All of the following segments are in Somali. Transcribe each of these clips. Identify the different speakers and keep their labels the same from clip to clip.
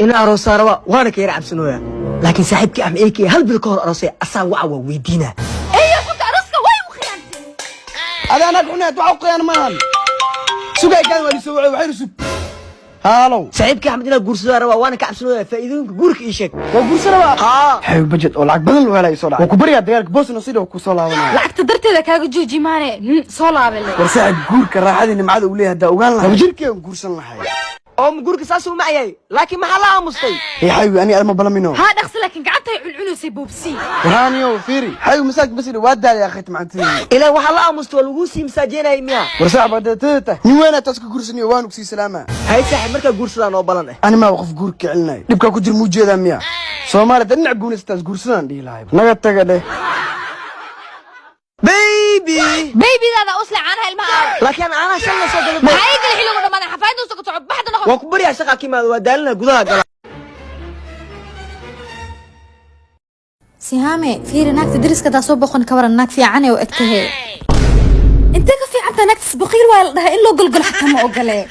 Speaker 1: إن أروس روا وأنا كير عبسنويا لكن صاحبك أم إيكي هل بالكور أروسي أساوع ويدينا
Speaker 2: ايه كنت عروسك واي وخيانتي
Speaker 3: هذا أنا قلنا توقع أنا مان سوق كان ولي سوق وحيرسب هالو
Speaker 1: صاحبك أحمد إنا قرصة روا وأنا كعبسنويا فإذا قولك إيشك
Speaker 3: وقرصة روا حبيب بجد والعك بدل ولا يسولع وكبريا ديالك بوس نصيده وكسولع
Speaker 2: لعك تدرتي كاغا جوجي ماني صولا بالله
Speaker 3: ورساعد قولك الراحة اللي معاد وليه هدا وقال لها وجيرك وقرصة لحي
Speaker 1: أم قولك ساسو معي لكن ما حلا مستي
Speaker 3: يا حبيبي أنا ما بلا منه
Speaker 2: ها دخس لكن قعدت يعلعلو سي بوبسي
Speaker 3: ورانيو فيري حبيبي مساك بس اللي واد يا أخي معتي
Speaker 1: إلا وحلا مستوى الوسي مساجينا يميا
Speaker 3: ورساعد بعد تيتا نيوانا تاسك قرصني وانو كسي سلامة
Speaker 1: هاي صاحب مركا قرصة أنا وبلانه
Speaker 3: أنا ما وقف قولك علنا نبقى كدر موجودة ميا سومالي دنع قول استاذ قرصنا دي لايب نغت تقدر
Speaker 1: بيبي
Speaker 2: بيبي هذا أسلع عنها الماء
Speaker 1: لكن أنا شلنا صوت
Speaker 2: ما هيك الحلو لما أنا حفايد وسكت تعب بحد نخ
Speaker 1: وكبر يا شقة كيما ودالنا قدها قلا
Speaker 2: سهامي في رناك تدرس كذا صوب خن كبر الناك في عني وأكتهي أنت كفي عطا ناك تسبقير ولا إلا قل حتى ما أقله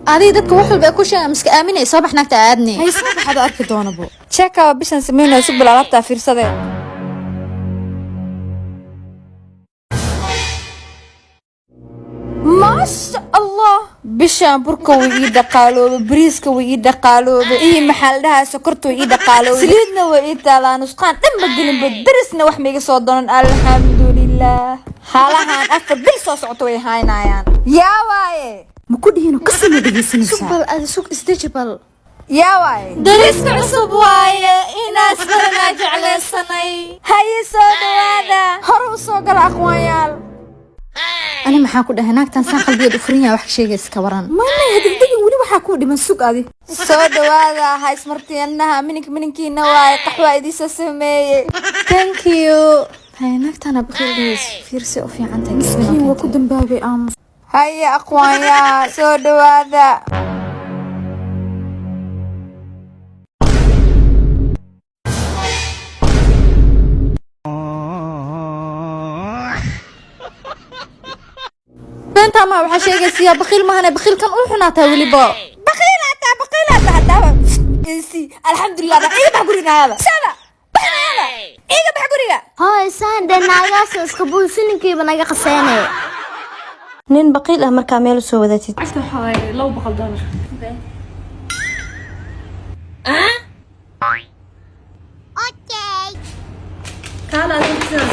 Speaker 2: هذه دتك وحول بأكوش مسك آمنة صباح ناك تعادني هاي صباح هذا أركض وانا بو شاكا بيش نسمينه سب العرب في رصده ما شاء الله بشان بركو ويدا قالوا بريسكو ويدا قالوا اي محل لها سكرتو ويدا قالوا سليدنا ويدا لا نسقان دم قلن بدرسنا وحميق صودون الحمد لله حالها أفضل بالصوص عطوي هاينايان يا واي مكودي هنا قسم دقيسين سوق بل سوق استجبل يا واي درسنا عصب واي إناس برنا جعل الصني هاي صوت هذا هرو صوق الأخويال أنا ما حاكو ده هناك تنسان قلبي دفرينيا وحك شيء كوران ما أنا هدي ولي وحاكو دي من سوق هذه صوت هذا هاي سمرتي أنها منكي نواي قحوة إدي سسمي ثانك يو هاي هناك أنا بخير ليش فيرسي أوفي عندك مسكين وكدن بابي أمس هيا أخويا صوت هذا بنت ما وحا شيغيسيا بخيل ما انا بخيل كان وحناتا وليبا بخيل هذا انسي الحمد لله ايه بحقورينا هذا سالا بحنا هذا ايه بحقورينا
Speaker 4: هاي سان دناغاس اسكبول سنكي بناغا قسينه
Speaker 5: نين بقيل marka meel soo wadatid
Speaker 2: عشت حوالي لو بقل دولار
Speaker 4: اوكي
Speaker 2: كالا لسه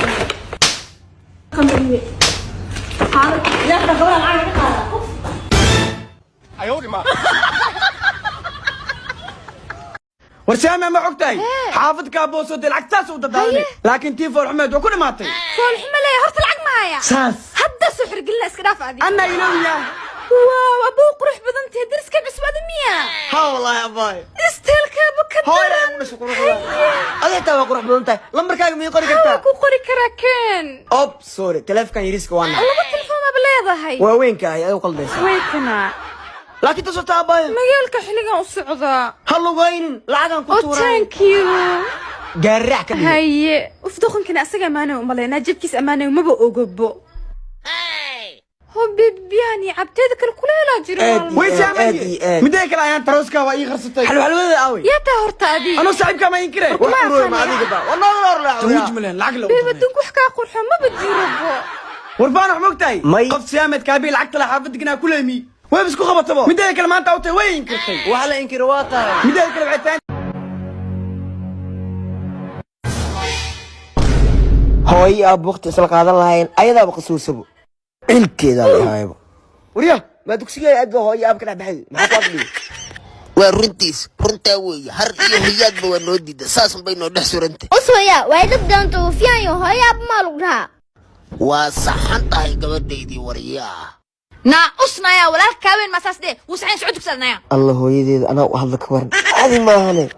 Speaker 2: قمري حاضر لا تقبل العين قالا
Speaker 3: ورسامة ما عقتي حافظك أبو صوت العكتاس ودداني لكن تيفور حمد وكل ما طي
Speaker 2: فول حمله هرت العق معايا
Speaker 3: ساس
Speaker 2: هدا سحر قلنا اسكراف هذه
Speaker 3: أنا ينويا
Speaker 2: واو ابو قرح بدنتي درس كبس بعد 100
Speaker 3: ها والله يا باي
Speaker 2: استلك بكدر
Speaker 3: هاي يا مش قروح أنا توا قروح بدون لمبر كاي مين قري كتا
Speaker 2: كو قري كراكين
Speaker 3: أوب سوري تلف كان يريسك وانا
Speaker 2: والله التلفون ما بليضه هي
Speaker 3: وين كاي أيو قلبي
Speaker 2: ويكنا
Speaker 3: لكن تصوت أباي
Speaker 2: مجالك حلقة وصعدة
Speaker 3: هلو وين لعقن كنتورا
Speaker 2: ثانك يو
Speaker 3: جرح كده
Speaker 2: هاي وفدوخن كنا أسجع معنا ومالنا جيب كيس أمانة وما بقوجبو هو بيبياني عبتذكر كلها لا جرى
Speaker 3: وين سامي مديك الآن تروسكا وأي غرستي حلو هذا قوي
Speaker 2: يا تهرت أدي
Speaker 3: أنا صاحب كمان ينكره وحروي ما أديك بقى والله لا توج ملين العقل
Speaker 2: بدك وحكا قرحة ما بدي ربو
Speaker 3: وربان حموكتي
Speaker 1: مي.
Speaker 3: قف سيامت كابي العقل حافظكنا كل مي وين بسكو خبطبو مديك لما أنت أوتي وين ينكرتي
Speaker 1: وحلا إنكر واطا
Speaker 3: مديك العتان
Speaker 1: هوي أبو أختي أسلق هذا الله أيضا بقصور سبو الكذا هايبو وريا ما تكسي أدو هوي أبو كنا بحي ما تقبلي
Speaker 6: ورنتيس رنتا وي هر iyo hiyaad ba noo diida saasan bay noo dhex surantay
Speaker 4: اسويا وايد دانتو فيانيو هاي اب مالغها
Speaker 6: waa saxan tahay gabadhaydii wariyaa
Speaker 2: نا أصنا يا ولا كابين مساس ده وسعين سعودك سنايا
Speaker 1: الله هو يدي أنا وهذا كبر هذه ما هني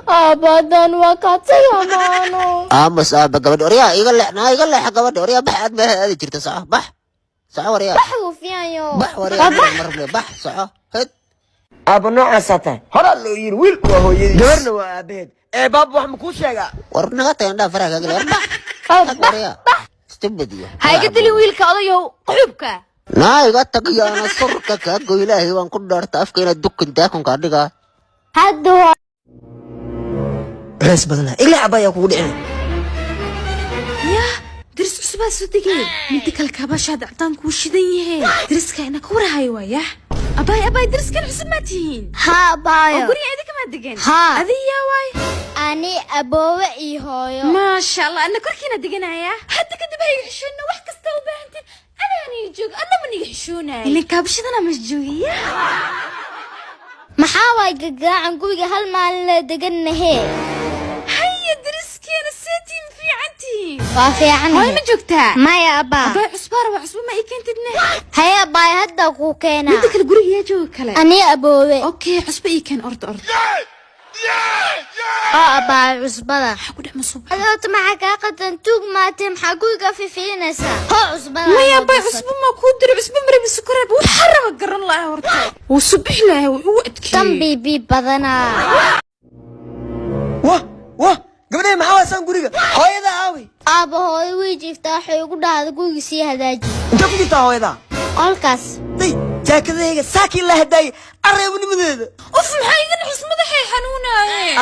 Speaker 4: ابدا وقتي امانو
Speaker 6: aamas aaba gabadh wariyaa iga leex gabadh wariyaa bax aad ma aadi jirta sax bax wariyaa
Speaker 4: بحو فيانيو
Speaker 6: bax wariyaa marle bax sax had
Speaker 1: أبو نوع ساتة هذا اللي يرويل وهو يدي جبرنا وأبيد إيه باب واحد مكوش يا
Speaker 6: war naga tagan dhaa faraha kaga leer bax wariyaa istibadiyo
Speaker 2: هاي قلت لي ويلك أضيو قحبك
Speaker 6: naa iga tag yaana surka ka go ilaahay waan ku dhaarta afka inaad dukin daakun ka dhigaa
Speaker 4: hadda hooyo
Speaker 1: culays badana ilaa cabaya kugu dhicin
Speaker 2: يا درس عصبة صدقي انت كالكباشة عطان كوشدين درس كأنك كورة وياه أباي درس كان عصب ما تهين
Speaker 4: ها بايو
Speaker 2: أقولي عيدك ما دقين
Speaker 4: ها
Speaker 2: هذه يا واي
Speaker 4: ani aboowe iyo hooyo
Speaker 2: ما شاء الله أنا كركينا دقين يا حتى كده بهي يحشونا وح كستو بهنتين أنا نيجوك أنا من يحشونا اللي كابشة أنا مش جوية
Speaker 4: maxaa waay gagaacan guriga hal maalin la deganahee
Speaker 2: هيا درس كان الساتين في عندي
Speaker 4: waa fiican
Speaker 2: هاي ما جوكتها
Speaker 4: maya abaa
Speaker 2: أباي عصبارة وعصبة ما إيكين تدنا
Speaker 4: haya baay hadda kuu keenaa
Speaker 2: بدك القرية يا جو كلا
Speaker 4: ani aboowe
Speaker 2: أوكي عصبة إيكين أرض
Speaker 4: oo abaa cusbada
Speaker 2: حقول عم صبح
Speaker 4: adoota maxaa kaa qadan tuug maatee maxaa guriga fiifinaysaa hoo cusbada
Speaker 2: ما يا باي عصبة ما كودر عصبة مرة بالسكر وحرم قرن الله ورتي وصبح له ووقتك
Speaker 4: tan biibii badanaa
Speaker 1: wah gabadhay maxaa waasaan guriga hooyada aawi
Speaker 4: aaba hooyo way jiiftaa waxay ugu dhahda guriga sii hadaaji
Speaker 1: inta ku jirtaa hooyada
Speaker 4: qolkaas
Speaker 1: day jaakadayga saakiin la hadaayay areebnimadeeda
Speaker 2: أوف محايقن عصبة هي حنونة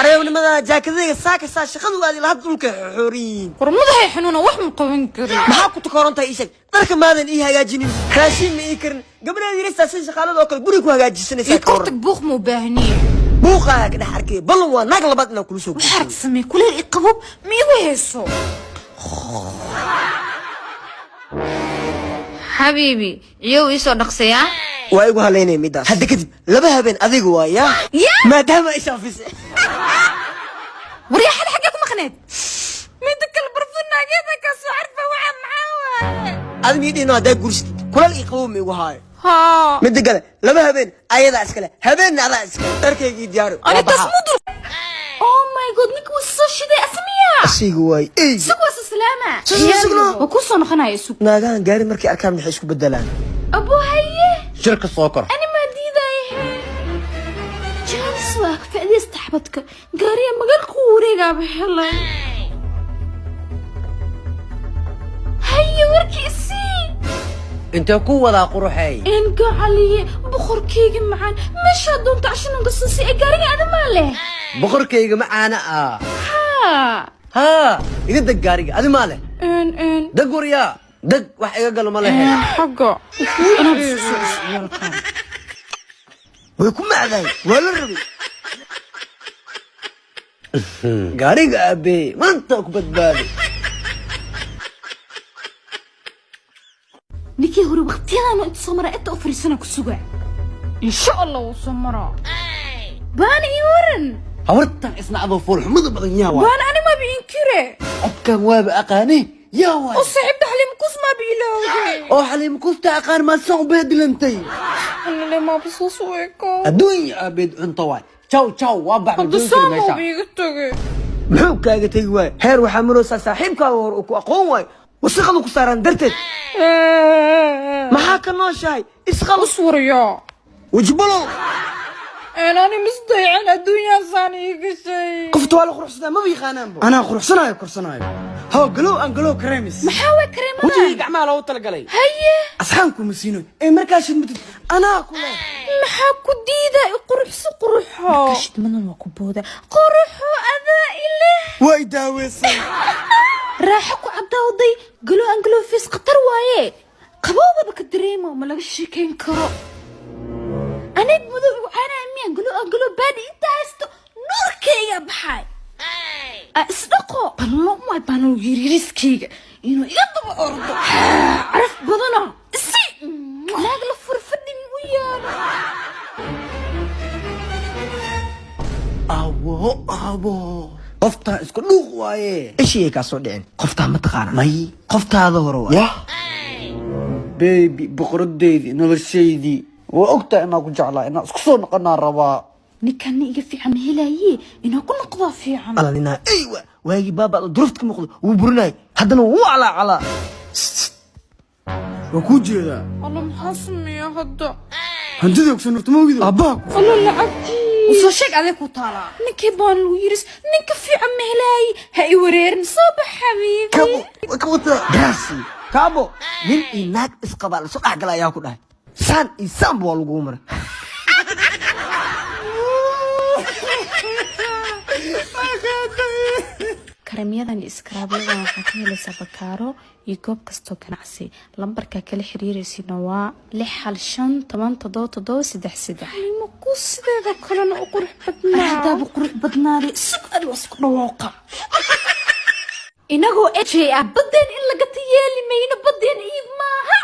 Speaker 1: areebnimada jaakadayga saaka saa shaqadu aadi lahad dhulka xooriin
Speaker 2: ورمضة هي حنونة وح مقوين كري
Speaker 1: maxaa ku takorontaa ii sheeg dharka maadan ii hagaajinin raashin ma ii karin gabadheeda yarista si shaqaalada oo kale guriga ku hagaajisanaysaa ka
Speaker 2: كورتك
Speaker 1: waran
Speaker 2: بوخ مو باهني
Speaker 1: buuqaaga ka dhex arkay ballan waa naag labaad inaan kula soo
Speaker 2: وحرق سمي كل الإقبوب ميوهيسو حبيبي يو يسو نقصيا
Speaker 1: waa igu halaynaya midaas hadda kadib laba habeen adiga waaya maadaama ay shaafisay
Speaker 2: وريح الحاجة مخنت ميدك البرفنا كذا كسو عارفة وعم معاوة
Speaker 1: aad miidhiino haddaa guursatid kulal ii qabow ma igu haayo
Speaker 2: ها
Speaker 1: midda kale laba habeen ayadaa iskale habeenna adaa iskale dharkaygii diyaari
Speaker 2: أنا تصمد أوه ماي جود نك وصو شدي أسمية
Speaker 1: asiga waay ey
Speaker 2: سوق واسو سلامة
Speaker 1: سوق.
Speaker 2: وكوسو نخنا يسوق
Speaker 1: naagahan gaari markay arkaan maxay isku bedelaan
Speaker 2: أبو هيه
Speaker 3: shirka soo kor
Speaker 2: أنا ما ديدا يهي جالس واك فأدي استحبتك قارية مقال كوريقا بحلا هيا وركي السي
Speaker 3: intee ku wadaa quruxay
Speaker 2: إن قاعلي بخور كيجي معان مش هدون عشان نقصصي قارية أنا ماله
Speaker 3: boqorkayga macaana ah
Speaker 2: ها
Speaker 3: haa iga deg gaariga adi maa leh
Speaker 2: إن
Speaker 3: deg waryaa deg wax iga galo ma lehe
Speaker 2: حقا أنا
Speaker 1: way ku macdaay waa la rabay
Speaker 3: gaariga aabbe maanta ku badbaaday
Speaker 2: نيكي هوري وقتها أنا أتصمر أنت أفري سنة كسوجا إن شاء الله وصمرا باني ورن
Speaker 3: habartan isnacdo fool xumada badan yaa waay
Speaker 2: بان أنا ما بينكره
Speaker 3: codkan waaba aqaane yaa waay
Speaker 2: وصعب حليم كوس ما بيلاقي
Speaker 3: oo xaliim kufta aqaan maad soo beedilantay
Speaker 2: أنا ليه ما بصوص ويكا
Speaker 3: adduunya aabeed cunto waay jaw waa bax
Speaker 2: قد سامو بيقتغي
Speaker 1: muxuu kaaga tegi waay heer waxaa maroosaa saaxiibkaaga hor uu ku aqoon waayo wasiqadu ku saaraan darteed maxaa ka nooshahay isqal
Speaker 2: أصور يا
Speaker 1: wajbalow
Speaker 2: أنا مستيعن الدنيا صاني كشي
Speaker 1: qofta waa la quruxsadaa maba yaqaanaanba anaa quruxsanaayo korsanaayo haw galow aan galow kareemis
Speaker 2: محاوي كريم
Speaker 1: wajigii gacmaha loogu talagalay
Speaker 2: هيا
Speaker 1: asxaanku ma siino ee markaa shidmatid anaa ku leh
Speaker 2: محاكو ديدا قرحو كشت من الوكبودة قرحو أذا إله
Speaker 1: way daaweysay
Speaker 2: راحكو عداودي قلو أنقلو فيس قطر وايه قبوبة بك الدريمة وما لقاش شيكين كرو أنا بمذوب وعانا أمي أنقلو بادي إنت هستو نور كيغا بحاي أصدقو بالله ما يبانو يريريس كيغا إنو يقضب أرضو عرف بضنا السي لاقل فرفدي ويانا
Speaker 3: abo qoftaa isku dhuuq waaye
Speaker 1: ishii kaa soo dhicin qoftaa ma taqaana
Speaker 3: may
Speaker 1: qoftaada hore waa
Speaker 3: yah beebi boqoradeydii noloshaydii waa ogtahay inaa ku jeclaa inaa isku soo noqonaa rabaa
Speaker 2: ninkan iga fiican ma helaye inaa ku noqdaa fiican
Speaker 1: ala ninaa eywa waagii baabaa durufta ka muuqdo wuu burinayay haddana wuu calaacalaa
Speaker 3: waa kuu jeedaa
Speaker 2: alla maxaa sameeyaa hadda
Speaker 3: hantida ogsan horta maogido abbaa ku
Speaker 2: alla lacagtii usoo sheeg adee ku taalaa ninkii baan lagu yiris ninka fiican ma helaaye ha i wareerin soo bax xabiibi
Speaker 1: kabo gaasi kaabo nin iyo naag isqabaa lasoo dhex gala ayaa ku dhahay saan iyo saanba waa lagugu maray
Speaker 7: kareemyadan iskraabyadan waxaa ka helaysaa bakaaro iyo goob kastoo ganacsi lambarka kala xiriiraysiina waa 65777 ma ku sideeda kalena u qurux badnaa hadaba qurux badnaade su'aal wasku dhawaaqa inagoo ejay badeen in laga tiyeeli mayno badeen iib maaha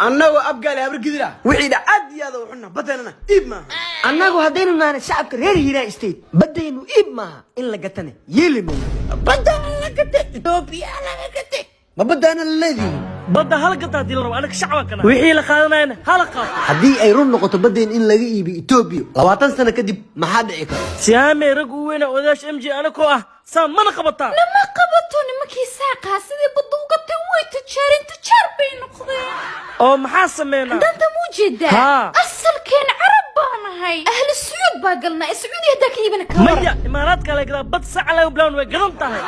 Speaker 3: annagu abgaal habar gidira wixii dhacad yaada wuxuna badanana iib maaha
Speaker 1: annagu haddaynu naanay shacabka reer hiiraan state badaynu iib maaha in la gatana yeeli mayno badana la gatay Ethiopia laga gatay ma badana la leeyahay
Speaker 8: badda hal gataa dil rabo anaga shacab kana wixii la qaadanayna hal qaad
Speaker 1: haddii ay run noqoto badeen in laga iibiyo Ethiopia 20 sano kadib maxaa dhici kara
Speaker 8: siyaame rag weyn oo odaash MJ anako ah saa mana qabataa
Speaker 7: lama qabato nimankii saaqa sidii badda u gatay way tijaar bay noqdeen
Speaker 8: oo maxaa sameeyna
Speaker 7: danta muujida asalkeen carab baanahay ahli suud baa galna Sacuudiga hada ka iibana ka
Speaker 8: maya imaaraad kale gada bad sac la blaan way gadan tahay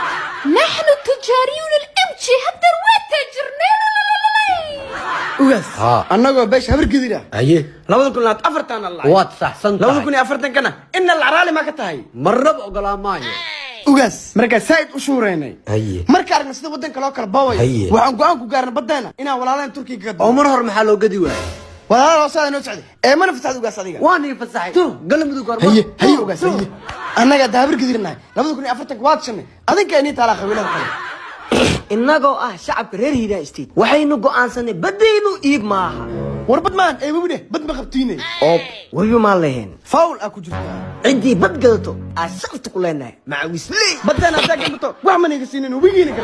Speaker 7: nahnu tijaariyun al-MJ hadda way tajirneen
Speaker 3: ugaas annagu beesh habar gidira
Speaker 1: aye
Speaker 3: 2004 Allah
Speaker 1: waad saxsan
Speaker 3: 2004 kana in al-araali ma ka tahay
Speaker 1: marnaba ogolaamaayo
Speaker 3: ugaas marka said u shuureynay
Speaker 1: aye
Speaker 3: marka aragna sida wadanka loo kala baaway waxaan go'aan ku gaarnay badana inaan walaaleen Turkiga ka
Speaker 1: oo mar hor maxaa loo gadi waayay
Speaker 3: walaalo saada noo socday ee mana fasaxad ugaas adiga
Speaker 1: waan ii fasaxay to galmudug gorma
Speaker 3: haye ugaas haye annaga habar gidirnay 2004 waad shanay adinka inii taala qabiilada kale
Speaker 1: innagoo ah shacabka reer hiiraan state waxaynu go'aansanay badaynu iib maaha
Speaker 3: warbad maan ay wabide bad ma qabtiinay
Speaker 1: oo wariyo ma leeyahay
Speaker 3: faul aku jirta
Speaker 1: cidii bad gadato asafta ku leenahay macawisli
Speaker 3: badana taaganto wax ma niga siinin wigiina ka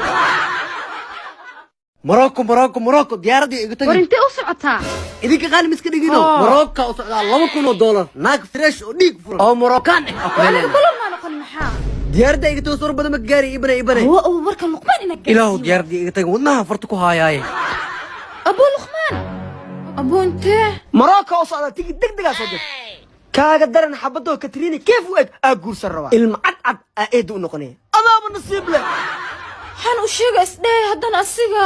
Speaker 1: Morocco diyaaradii iga tagay
Speaker 7: warintee u socotaa
Speaker 1: idinka qaali miska dhigino Morocco u socdaa $2,000 naag fresh oo dhiig furan oo Moroccan
Speaker 7: ma noqon maxaa
Speaker 1: diyaaradda iga tago soo badan ma gaari ibane
Speaker 7: oo warka luqmaan ina gaarsiiyo
Speaker 1: ilaahu diyaaradii iga tagay wadnaha farta ku haayay
Speaker 7: abu luqmaan abu intee
Speaker 1: Morocco u socdaa tigi degdega soo dir kaaga daran xabado Katrina keef u eg guursan raba ilma cad eed u noqonay adaaba nasiib leh
Speaker 7: waxaan u sheegay isdhay haddana asiga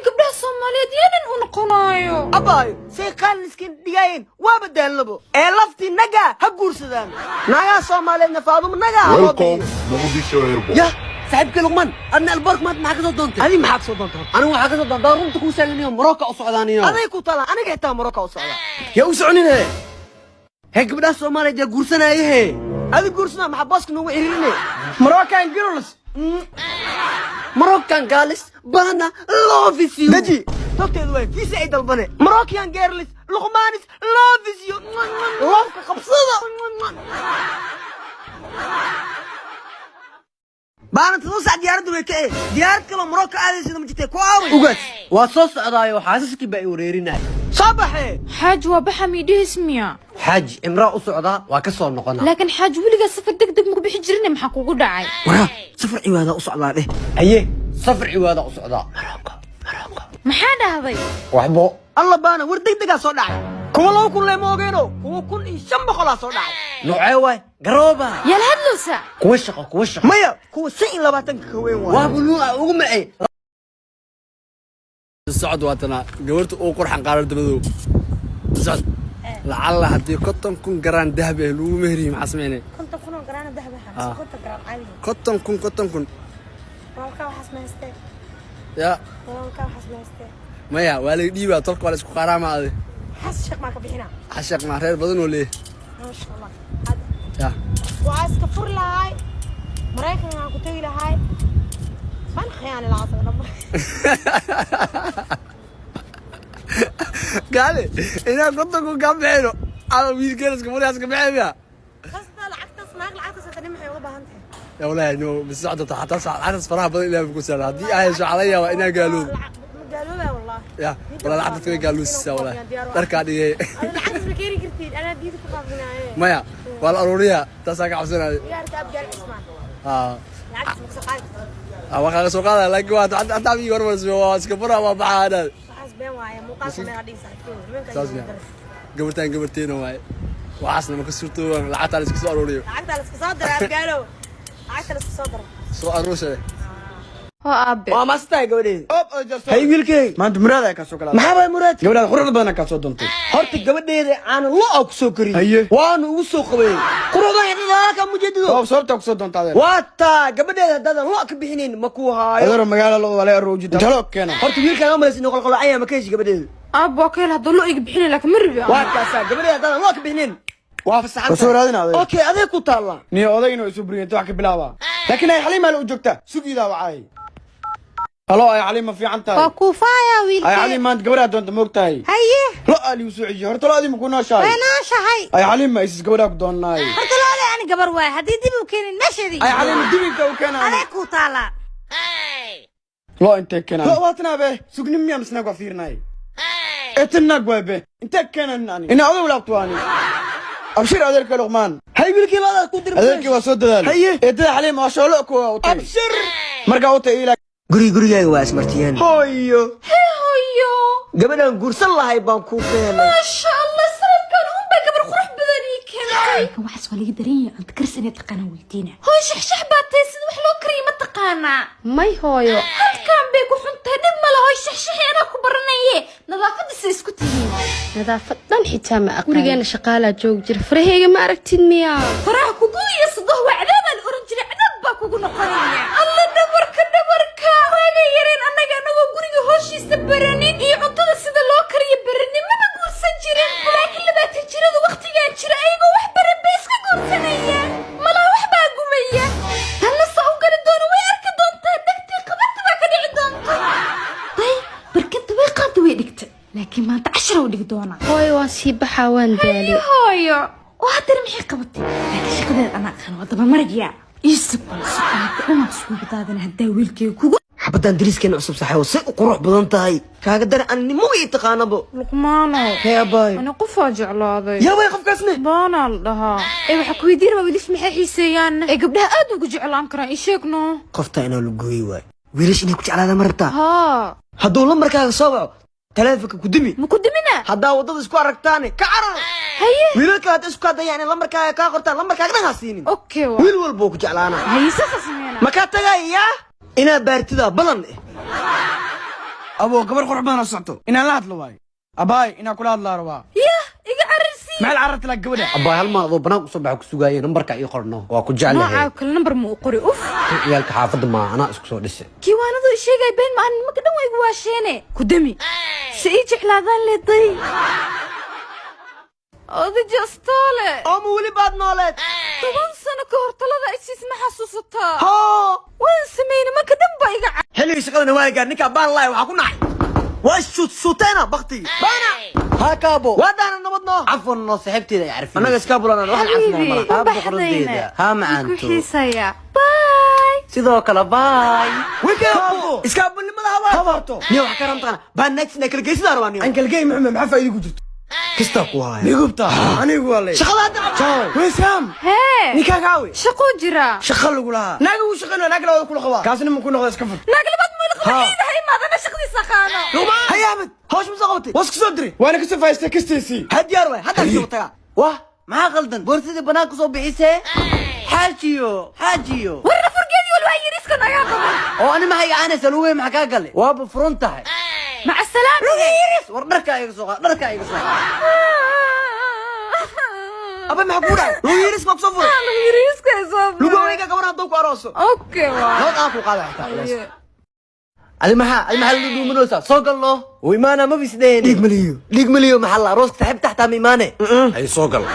Speaker 7: gabdhaha Soomaaliyeed yeelan u noqonayo
Speaker 1: abaayo say qaaliskin dhigayeen waa badaalnabo ee lafti naga ha guursadaan naga Soomaaliyeedna faadum naga
Speaker 9: Welcome Mogadishu Airport
Speaker 1: ya saaxiibka Luqman adna albark maad maxaa ka soo doontay adi maxaa ka soo doontay anigu waxaa ka soo doontaa runta ku sheeganayo Morocco u socdaaniyo aday ku tala aniga xitaa Morocco u socda
Speaker 3: ya u soconine
Speaker 1: he gabdhaha Soomaaliyeed guursanaaye adi guursana maxaa baaska noogu xiririne
Speaker 3: Moroccan girls
Speaker 1: Moroccan girls bana love you naji docteedu way fi said albane Moroccan girls Luqmanis love you love ka qabsada bana tadoo sac diyaaraddu way ka diyaarad kale Morocco aadaysa ma jirtay ku aaway ugaas waa soo socdaayo xaasaskii baa i wareerinay sabaxe
Speaker 7: xaaj waa baxa miidhiis ismiya
Speaker 1: xaaj imraa u socdaa waa ka soo noqonaa
Speaker 7: laakiin xaaj weliga safar degdeg ma bixi jirin maxaa kugu dhacay
Speaker 1: wara safar ciwaada u socdaa dheh aye safar ciwaada u socdaa Morocco
Speaker 7: maxaa dhahday
Speaker 1: waxbo alla baana war degdega soo dhacay kuwa loo kun leemo ogeeno kuwa 1500 soo dhacay noocee way garooba
Speaker 7: yal hadloosa
Speaker 1: kuwa shaqo maya kuwa 20 ka weyn waa buluuga ugu macay
Speaker 10: socod waatana gabartu oo qurxan qaarar dabadoo socod lacalla hadii 50 garan dahab ah lagu mehriyo maxaa sameeyay
Speaker 5: 50 garan dahab ah 50 garan caadi
Speaker 10: 50
Speaker 5: walka waxas meestay
Speaker 10: ya
Speaker 5: walka waxas meestay
Speaker 10: maya wala dhiiba tolka wala isku qaraama adi
Speaker 5: has shaq ma ka bixina
Speaker 10: xashaq ma reer badan oo leey
Speaker 5: ma sha Allah
Speaker 10: ya
Speaker 5: waa iska fur lahay mareykan aan ku tagi lahay ban khiyaan la asal
Speaker 10: قالي انا كنت قبعينه على ويلكنس كمان يا سكبعيا
Speaker 5: بس لعقت صناق لعقت ستني محي وضع انت
Speaker 10: يا ولا انه بالسعده حتى العدس فراح بدل الى بكسر هذه عايش عليا وانا قالوا
Speaker 5: قالوا لا والله
Speaker 10: يا ولا العدس قالوا السا ولا دركا دي
Speaker 5: العدس بكيري قلتي انا ديت كفافنا
Speaker 10: مايا والاروريه تساق عبسنا
Speaker 5: يا ركاب قال عثمان العدس مسقال
Speaker 10: واخا سوق هذا لا قوات انت ابي ورمس اسكبرها ما بعد
Speaker 5: بين واي مقاسم غادي
Speaker 10: يساعدون قبرتين واي وعسنا ما كسرتو لعت على اسكسو اروريو
Speaker 5: لعت على اسكسو درا قالوا لعت على اسكسو درا
Speaker 10: سو اروشه
Speaker 7: هو ابي
Speaker 1: waa maastay gabadheed
Speaker 3: hay wiilkay maanta muraad ka soo kala
Speaker 1: maxaa muraad
Speaker 3: gabadha quruxda badan ka soo doontay
Speaker 1: horta gabadheeda aan loo ku soo kariyo waanu ugu soo qabay quruxda halka mujeedido
Speaker 3: oo sababta ku soo doonta adeer
Speaker 1: waata gabadheeda dadan loo ka bixinin ma ku haayo
Speaker 3: adeer magaalo loo wala roojida talo keena
Speaker 1: horta wiilka ma malaysin qolqolacaya ma kaheshi gabadheeda
Speaker 5: abo keel hadda loo iga bixin laakiin marbi
Speaker 1: waa kaasa gabadheeda dadan loo ka bixinin waa fasaxan
Speaker 3: soo raadina adeer
Speaker 1: okay adeer ku taala
Speaker 3: niyo oday inuu isu buriyay wax ka bilaaba laakiin ay xaliima u joogta sugiida wacay halo ay xaliima fiican tahay
Speaker 5: waa kuufaya wiilka
Speaker 3: ay xaliima maanta gabadha doonta moogtahay
Speaker 5: haye
Speaker 3: lo ali u soo horta lo adimu ku nooshahay
Speaker 5: weenaashahay
Speaker 3: ay xaliima is gabadha ku doonaay
Speaker 5: horta loo aan gabar waay hadii dib u keenin meeshadii
Speaker 3: ay xaliima dibinka u keenay
Speaker 5: adeer ku taala
Speaker 3: lo inte keenay lo waatna be sugnim miyam snaag wa fiirnay etnaag waabe inte keenan ani ina oday walaaqtuani abshir adeerka luqmaan
Speaker 1: hay wiilkii la ku dir
Speaker 3: adeerkii waa soo dadaalay eedada xaliima waa shoolo ku watay
Speaker 1: abshir
Speaker 3: marka u tay ila
Speaker 1: gurigaaga waa ismartiyeen
Speaker 3: hooyo
Speaker 2: hooyo
Speaker 1: gabadhan guursan lahay baan ku keenay
Speaker 2: maasha allah sanadkan unba gabar qurux badan ii keentay waxaas waa laga daran yahay anta karsanee taqaana weydiina hooy shaxshax baa tahay sida wax loo kariyo ma taqaanaa
Speaker 5: may hooyo
Speaker 2: halkan bay ku xuntahay dhib ma lahoy shaxshaxi anaa ku baranaye nadaafadisa isku tihiin
Speaker 5: nadaafad dhan xitaa ma aqaan gurigeena shaqaalaa joogi jira faraheyga ma aragtid miya
Speaker 2: faraha kugu iyo sadoh waa cadaabaa la oran jiray cadaab baa kugu noqonaya alla dhabarka waana yareen annaga anagoo guriga hooshiisa baranin iyo cuntada sida loo kariyo baranin maba guursan jirin laakiin 20 jirada waqtigaan jira ayagoo wax baran bay iska guursanayaan malaa wax baa gumaya tanna saa u gari doono way arki doontaa dhegtii qabarta baa ka dhici doonta day barkanta way qaadi way dhigtay laakiin maanta 10 u dhigi doonaa
Speaker 5: hooyo waan sii baxaa waan daalay
Speaker 2: hooyo oo haddana maxay qabatay laakiin shaqadeed anaa aqaan waa daba maragya isku ana isku badaadana haddaa wiilkay kugu
Speaker 1: xabadan driskan cusub saxay si qurux badan tahay kaaga dar annimo way taqaanabo
Speaker 5: luqmaano
Speaker 1: hee bay
Speaker 5: ana qof jeclaaday
Speaker 1: yaa way qofkaasne
Speaker 5: baana dhaha waxa ku weydiin ma wiilish maxay xiiseeyaan gabdhaha aad ugu jeclaan karaan sheegno
Speaker 1: qofta inaa lu gooyay way wiilish inay ku jeclaada marta
Speaker 5: ha
Speaker 1: hadduu lambarkaaga soo waco taleefanka ku dimi
Speaker 2: ma ku dimina
Speaker 1: haddaa wadada isku aragtaan ka carar
Speaker 2: haye
Speaker 1: wiilka hadda isku hadayaan lambarkaaga ka qortaan lambarkaaga dhan ha siinin
Speaker 5: okay
Speaker 1: wiil walba ku jeclaana
Speaker 2: haye sameeyna
Speaker 1: ma ka tagaya ina baartida balan
Speaker 3: abo gabar qurux badan socto ina la hadlo way abay ina kula hadla rabaa
Speaker 2: iga carisi
Speaker 3: meel carrad la gabadha
Speaker 6: abay hal ma adoo banaan ku soo baxo ku sugaayay nambarka ay qorno waa ku jeclahay
Speaker 5: ma kala number ma u qori uf
Speaker 6: ciyaalka xaafadda ma ana isku soo dhisay
Speaker 2: kiwaanadu sheegay been ma ma ka dhan way igu waasheene ku dami si ii jeclaadaan leeday oday jastole
Speaker 1: oo wali baad nooleed
Speaker 2: 10 sano ka hor talada ay siis ma xasuusataa
Speaker 1: ha
Speaker 2: waan sameeyay marka dhan baa iga
Speaker 1: xilliga shaqadana waa gaar ninka baan laay waxa ku nacay waa shutena baqti bana ha kaabo wadana nabadno
Speaker 6: afwan no saxibteeda ay arfin
Speaker 1: anaga iska bulana waxaan
Speaker 2: Xabiibi,
Speaker 1: carfina
Speaker 2: ma
Speaker 1: mara
Speaker 2: baxdayna.
Speaker 6: ha
Speaker 2: ku
Speaker 6: macaanto
Speaker 2: xiisaya bye
Speaker 6: sidoo kale bye
Speaker 1: wikaabo iska bulnimada habarto niyo wax ka ramtana baan next kala geysida rabaan
Speaker 3: an kala geey maxamed maxaa faa'iido ku jirto
Speaker 1: kista ku haya
Speaker 3: migubta anigu wale
Speaker 1: shaqada
Speaker 3: ciao weesam
Speaker 2: hee
Speaker 3: ninka gaawi
Speaker 2: shaqo jira
Speaker 1: shaqa lagu lahaa
Speaker 3: naaga uu shaqeeyo naaga la kula qabaa kaasina ma ku noqdo iska fur
Speaker 2: naglabad ma lagu leeyahay maadana shaqadiisa qaano
Speaker 1: luma hayaamad hoosh musa qabtay
Speaker 3: waska soo diri waana ka soo faystay kasteesi
Speaker 1: hadiyar way hadda soo taga
Speaker 6: wah maxaa qaldan boorsadii banaanka soo bixisay xaajiyo
Speaker 2: warna furgeedii walba yiriska naga qabo
Speaker 6: oo ani maxay aanaysa luuga maxaa ka galay waaba furan tahay
Speaker 2: مع السلامة
Speaker 6: يريس وردركا يقصوها دركا يقصوها
Speaker 1: أبا محبوبة لو يريس ما تصفر
Speaker 2: لو يريس كيصفر
Speaker 1: لو قويك كمان دوك أراسو
Speaker 2: أوكي
Speaker 1: لو تأكل قاعدة حتى
Speaker 6: المحل اللي منوسا سوق الله وإيمانه ما بيسدين ليك مليو محل روسك سحب تحت إيمانه أي سوق الله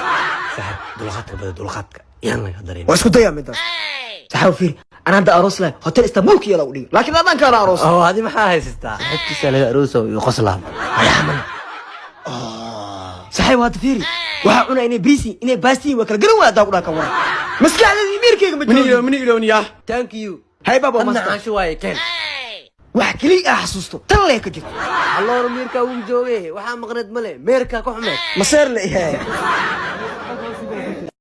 Speaker 6: سحب دلخاتك يلا يا دريم
Speaker 1: واسكو ضيع من ده سحب فير أنا عندي أروس له هوتيل إستانبول كي يلا ودي لكن أنا كان أروس
Speaker 6: هذه ما هاي ستا حتى سأله أروسه ويقصلها
Speaker 1: يا حمل سحب هذا فيري وحنا إني بيسي إني باستي وكل جنوا داونا كمان مسكين على اليمين كي
Speaker 3: من إيرونيا
Speaker 6: ثانك يو
Speaker 1: هاي بابا
Speaker 6: أنا عن شوية كان
Speaker 1: وحكلي أحسسته تلا كجت
Speaker 6: الله رميركا وجوه وحام مغرد ملء ميركا كحمد
Speaker 1: مصير لي